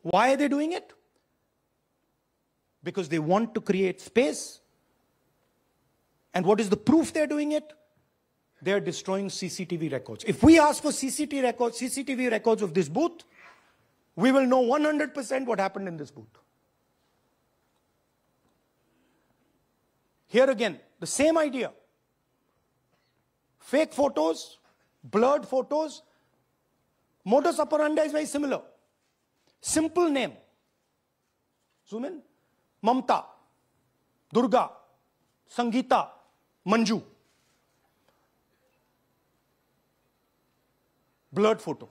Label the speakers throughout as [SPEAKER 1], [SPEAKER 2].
[SPEAKER 1] Why are they doing it? Because they want to create space. And what is the proof they're doing it? They're destroying CCTV records. If we ask for CCTV records of this booth, we will know 100% what happened in this booth. Here again, the same idea. Fake photos, blurred photos. Modus operandi is very similar. Simple name. Zoom in. Mamta, Durga, Sangeeta, Manju. Blurred photo.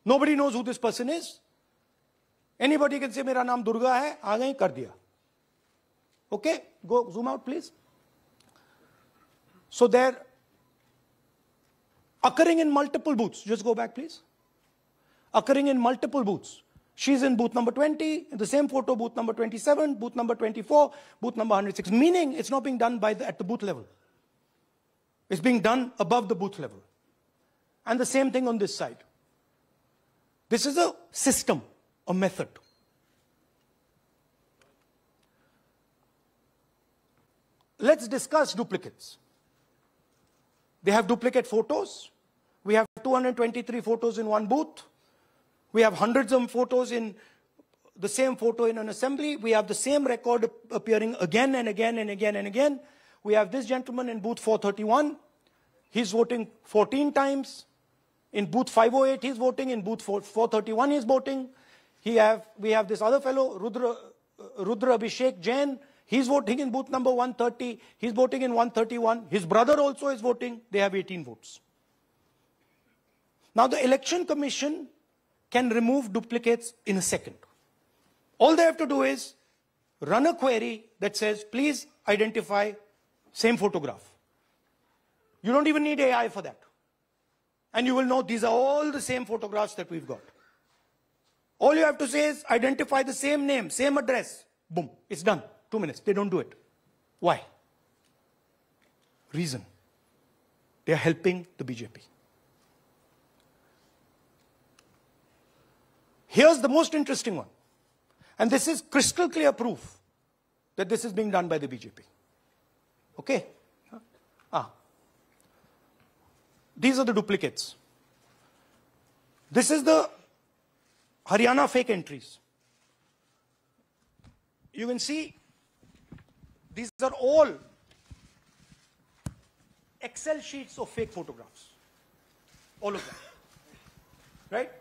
[SPEAKER 1] Nobody knows who this person is. Anybody can say, "Mera naam Durga hai," aa gayi, kar diya. Okay, go zoom out, please. So they're occurring in multiple booths. Just go back, please. Occurring in multiple booths. She's in booth number 20, in the same photo, booth number 27, booth number 24, booth number 106. Meaning, it's not being done at the booth level. It's being done above the booth level. And the same thing on this side. This is a system, a method. Let's discuss duplicates. They have duplicate photos. We have 223 photos in one booth. We have hundreds of photos in the same photo in an assembly. We have the same record appearing again and again and again and again. We have this gentleman in booth 431. He's voting 14 times. In booth 508, he's voting. In booth 431, he's voting. We have this other fellow, Rudra Abhishek Jain. He's voting in booth number 130. He's voting in 131. His brother also is voting. They have 18 votes. Now, the Election Commission can remove duplicates in a second. All they have to do is run a query that says, please identify same photograph. You don't even need AI for that. And you will know these are all the same photographs that we've got. All you have to say is identify the same name, same address. Boom, it's done. 2 minutes. They don't do it. Why? Reason. They are helping the BJP. Here's the most interesting one. And this is crystal clear proof that this is being done by the BJP. Okay? These are the duplicates. This is the Haryana fake entries. You can see these are all Excel sheets of fake photographs. All of them. Right?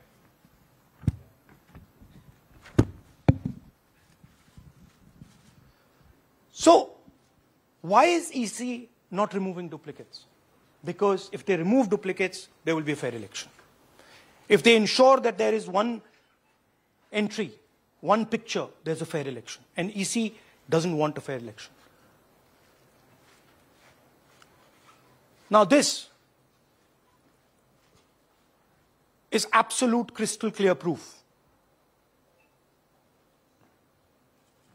[SPEAKER 1] So, why is EC not removing duplicates? Because if they remove duplicates, there will be a fair election. If they ensure that there is one entry, one picture, there's a fair election. And EC doesn't want a fair election. Now this is absolute crystal clear proof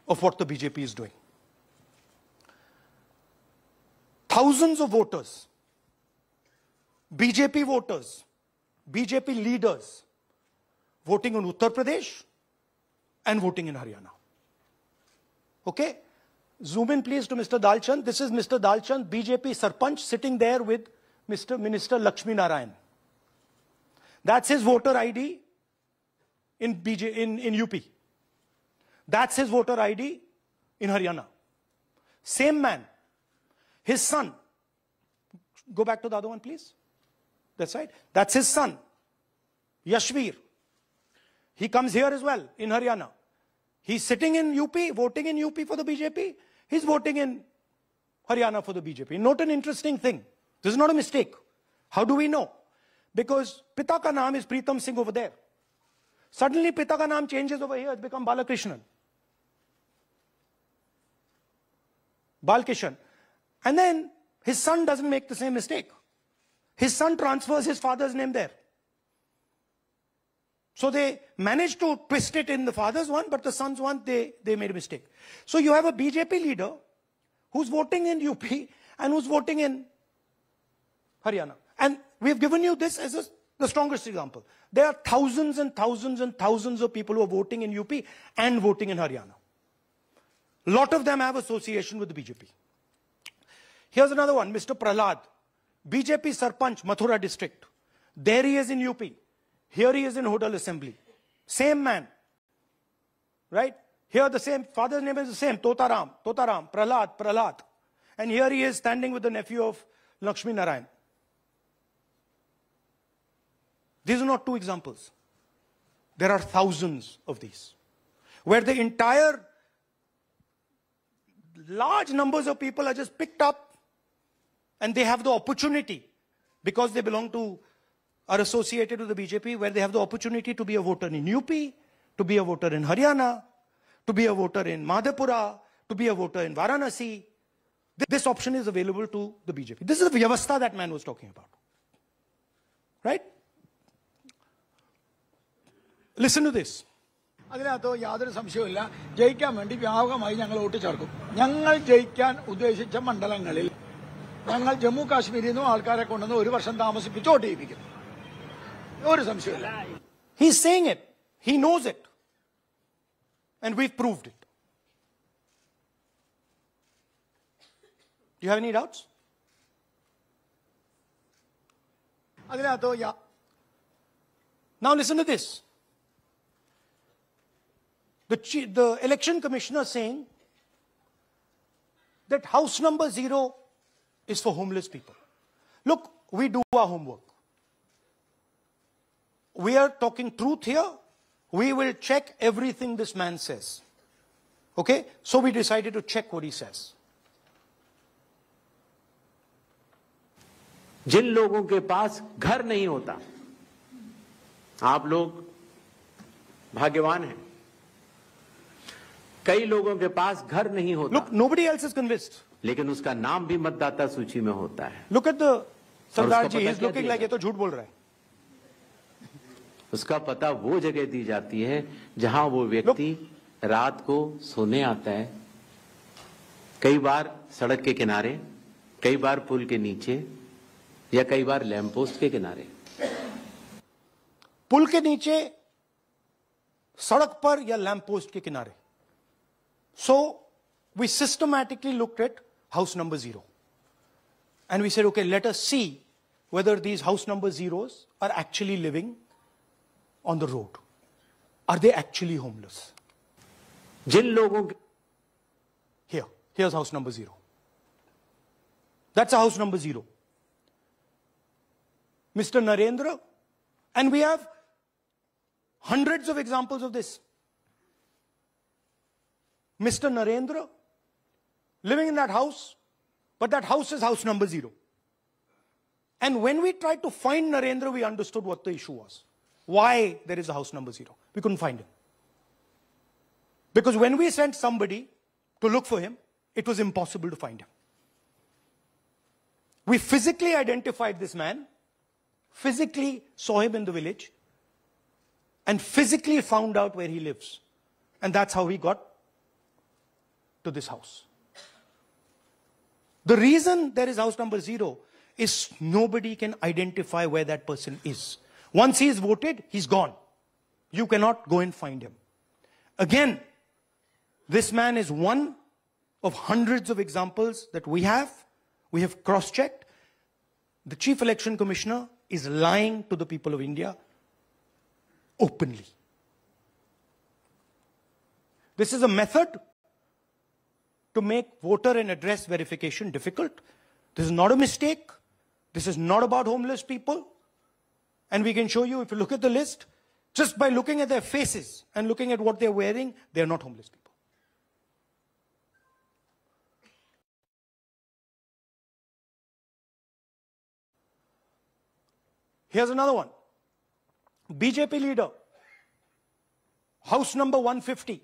[SPEAKER 1] of what the BJP is doing. Thousands of voters, BJP voters, BJP leaders voting in Uttar Pradesh and voting in Haryana. Okay? Zoom in please to Mr. Dalchand. This is Mr. Dalchand, BJP Sarpanch, sitting there with Mr. Minister Lakshmi Narayan. That's his voter ID in UP. That's his voter ID in Haryana. Same man. His son. Go back to the other one, please. That's right. That's his son, Yashveer. He comes here as well, in Haryana. He's sitting in UP, voting in UP for the BJP. He's voting in Haryana for the BJP. Note an interesting thing. This is not a mistake. How do we know? Because Pita ka naam is Pritam Singh over there. Suddenly Pita ka naam changes over here. It's become Balakrishnan. Balkishan. And then his son doesn't make the same mistake. His son transfers his father's name there. So they managed to twist it in the father's one, but the son's one, they made a mistake. So you have a BJP leader who's voting in UP and who's voting in Haryana. And we've given you this as the strongest example. There are thousands and thousands and thousands of people who are voting in UP and voting in Haryana. A lot of them have association with the BJP. Here's another one, Mr. Prahlad, BJP Sarpanch, Mathura district. There he is in UP. Here he is in Hodal Assembly. Same man. Right? Here the same, father's name is the same, Totaram, Prahlad. And here he is standing with the nephew of Lakshmi Narayan. These are not two examples. There are thousands of these, where the entire large numbers of people are just picked up and they have the opportunity, because they belong to, are associated with the BJP, where they have the opportunity to be a voter in UP, to be a voter in Haryana, to be a voter in Madhepura, to be a voter in Varanasi. This option is available to the BJP. This is the vyavastha that man was talking about. Right? Listen to this.
[SPEAKER 2] അതിനകത്ത് യാതൊരു സംശയവുമില്ല. ജയിക്കാൻ വേണ്ടി വ്യാപകമായി ഞങ്ങൾ vote ചേർക്കും. ഞങ്ങൾ ജയിക്കാൻ ഉദ്ദേശിച്ച മണ്ഡലങ്ങളിൽ ഞങ്ങൾ ജമ്മു കാശ്മീരിൽ നിന്നും ആൾക്കാരെ കൊണ്ടുവന്ന് ഒരു വർഷം താമസിപ്പിച്ച് വോട്ട് ചെയ്യിപ്പിക്കും. ഒരു സംശയവുമില്ല.
[SPEAKER 1] He is saying it. He knows it. And we've proved it. Do you have any doubts?
[SPEAKER 2] അതിനകത്ത്
[SPEAKER 1] Now listen to this. The election commissioner saying that house number 0 is for homeless people. Look, we do our homework. We are talking truth here. We will check everything this man says. Okay? So we decided to check what he says.
[SPEAKER 3] जिन लोगों के पास घर नहीं होता, आप लोग भाग्यवान हैं. कई लोगों के पास घर नहीं होता.
[SPEAKER 1] Look, nobody else is convinced.
[SPEAKER 3] लेकिन उसका नाम भी मतदाता सूची में होता है.
[SPEAKER 1] Look at the Sardar ji, he's looking like ये तो झूठ बोल रहा है.
[SPEAKER 3] उसका पता वो जगह दी जाती है जहां वो व्यक्ति रात को सोने आता है. कई बार सड़क के किनारे, कई बार पुल के नीचे, या कई बार लैंप पोस्ट के किनारे.
[SPEAKER 1] पुल के नीचे, सड़क पर या लैंप पोस्ट के किनारे. So we systematically looked at house number 0. And we said, okay, let us see whether these house number 0s are actually living on the road. Are they actually homeless?
[SPEAKER 3] जिन लोगों
[SPEAKER 1] Here's house number 0. That's a house number 0. Mr. Narendra, and we have hundreds of examples of this. Mr. Narendra living in that house, but that house is house number 0. And when we tried to find Narendra, we understood what the issue was. Why there is a house number 0. We couldn't find him. Because when we sent somebody to look for him, it was impossible to find him. We physically identified this man, physically saw him in the village, and physically found out where he lives. And that's how we got to this house. The reason there is house number 0 is nobody can identify where that person is. Once he is voted, he's gone. You cannot go and find him. Again, this man is one of hundreds of examples that we have. We have cross-checked. The Chief Election Commissioner is lying to the people of India openly. This is a method to make voter and address verification difficult. This is not a mistake. This is not about homeless people. And we can show you, if you look at the list, just by looking at their faces and looking at what they're wearing, they're not homeless people. Here's another one. BJP leader, house number 150.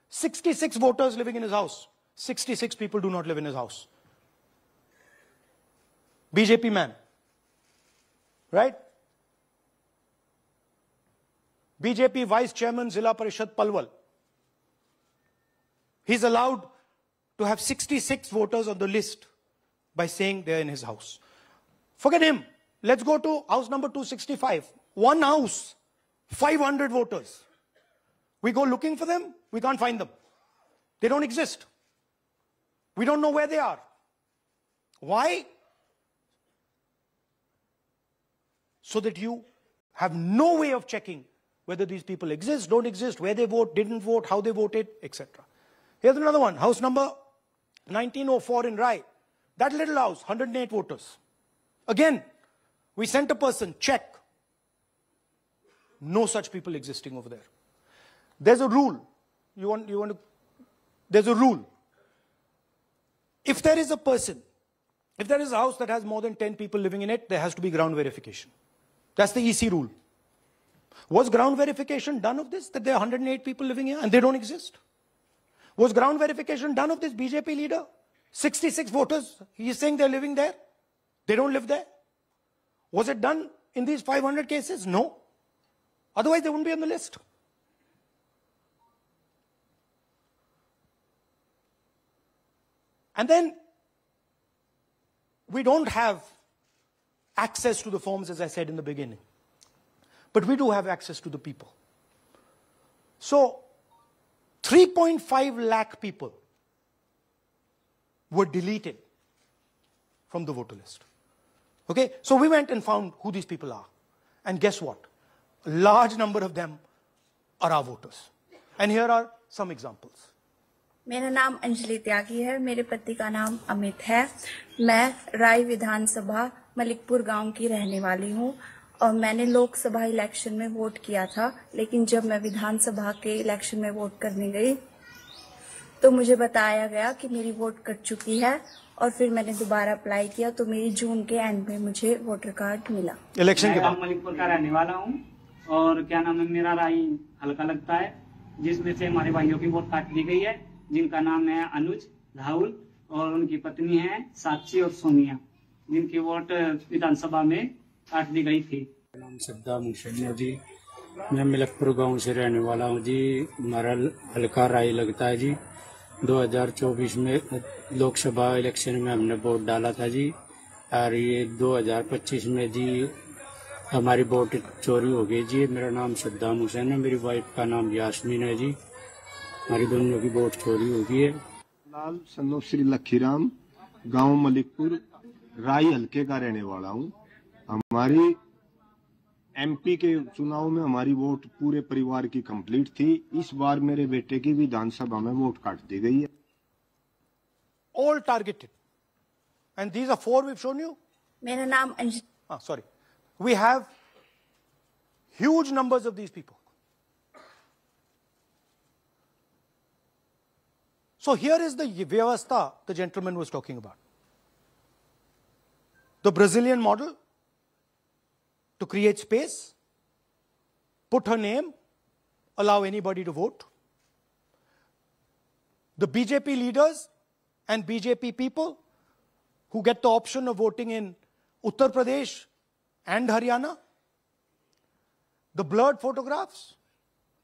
[SPEAKER 1] 66 voters living in his house. 66 people do not live in his house. BJP man. Right? BJP Vice Chairman Zilla Parishad Palwal. He's allowed to have 66 voters on the list by saying they're in his house. Forget him. Let's go to house number 265. one house, 500 voters. We go looking for them, we can't find them. They don't exist. We don't know where they are. Why? So that you have no way of checking whether these people exist, don't exist, where they vote, didn't vote, how they voted, etc. Here's another one, house number 1904 in Rai. That little house, 108 voters. Again, we sent a person, check. No such people existing over there. There's a rule. There's a rule. If there is a person, if there is a house that has more than 10 people living in it, there has to be ground verification. That's the EC rule. Was ground verification done of this, that there are 108 people living here and they don't exist? Was ground verification done of this BJP leader? 66 voters, he is saying they're living there. They don't live there. Was it done in these 500 cases? No. Otherwise they wouldn't be on the list. And then we don't have access to the forms, as I said in the beginning. But we do have access to the people. So 3.5 lakh people were deleted from the voter list. Okay, so we went and found who these people are. And guess what? A large number of them are our voters. And here are some examples.
[SPEAKER 4] मेरा नाम अंजलि त्यागी है, मेरे पति का नाम अमित है। मैं राय विधानसभा मलिकपुर गांव की रहने वाली हूं और मैंने लोकसभा इलेक्शन में वोट किया था, लेकिन जब मैं विधानसभा के इलेक्शन में वोट करने गई तो मुझे बताया गया कि मेरी वोट कट चुकी है और फिर मैंने दोबारा अप्लाई किया तो मेरी जून के एंड में मुझे वोटर कार्ड मिला।
[SPEAKER 5] इलेक्शन के बाद मलिकपुर का रहने वाला हूं और क्या नाम है, मेरा राय हल्का लगता है, जिसमें से हमारे भाइयों की वोट काट दी गई है, जिनका नाम है अनुज, राहुल और उनकी पत्नी है साक्षी और सोनिया, जिनकी वोट विधानसभा में काट दी गई थी।
[SPEAKER 6] नाम श्रद्धा मुशन्ना जी, मैं मलिकपुर गांव से रहने वाला हूं जी। हमारा हल्का राय लगता है जी। 2024 में लोकसभा इलेक्शन में हमने वोट डाला था जी, और ये 2025 में जी हमारी वोट चोरी हो गई जी। मेरा नाम श्रद्धा मुशन्ना है, मेरी वाइफ का नाम यास्मीन है जी। हमारी दोनों की वोट चोरी हो गई है।
[SPEAKER 7] लाल सन्नो श्री लखीराम, गांव मलिकपुर, राय हल्के का रहने वाला हूं। हमारी एमपी के चुनाव में हमारी वोट पूरे परिवार की कंप्लीट थी। इस बार मेरे बेटे की विधानसभा में वोट काट दी गई है।
[SPEAKER 1] All targeted. And these are 4 we've shown you.
[SPEAKER 4] मेरा नाम
[SPEAKER 1] sorry. We have huge numbers of these people. So here is the vyavastha the gentleman was talking about. The Brazilian model to create space, put her name, allow anybody to vote. The BJP leaders and BJP people who get the option of voting in Uttar Pradesh and Haryana. The blurred photographs,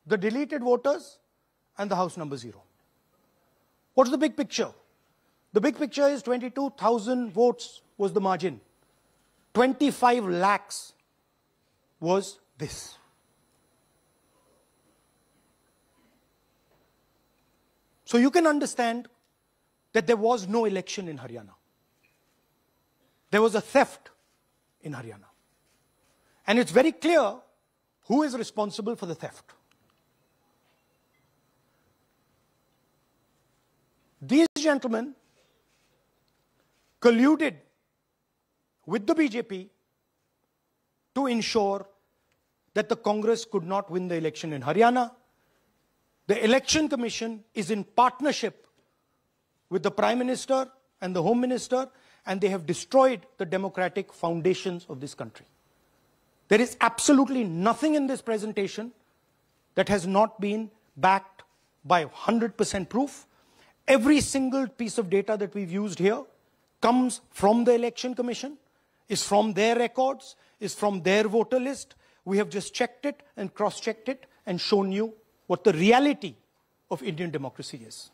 [SPEAKER 1] the deleted voters, and the house number 0. What's the big picture? The big picture is 22,000 votes was the margin. 25 lakhs was this. So you can understand that there was no election in Haryana. There was a theft in Haryana. And it's very clear who is responsible for the theft. These gentlemen colluded with the BJP to ensure that the Congress could not win the election in Haryana. The Election Commission is in partnership with the Prime Minister and the Home Minister, and they have destroyed the democratic foundations of this country. There is absolutely nothing in this presentation that has not been backed by 100% proof. Every single piece of data that we've used here comes from the Election Commission, is from their records, is from their voter list. We have just checked it and cross-checked it and shown you what the reality of Indian democracy is.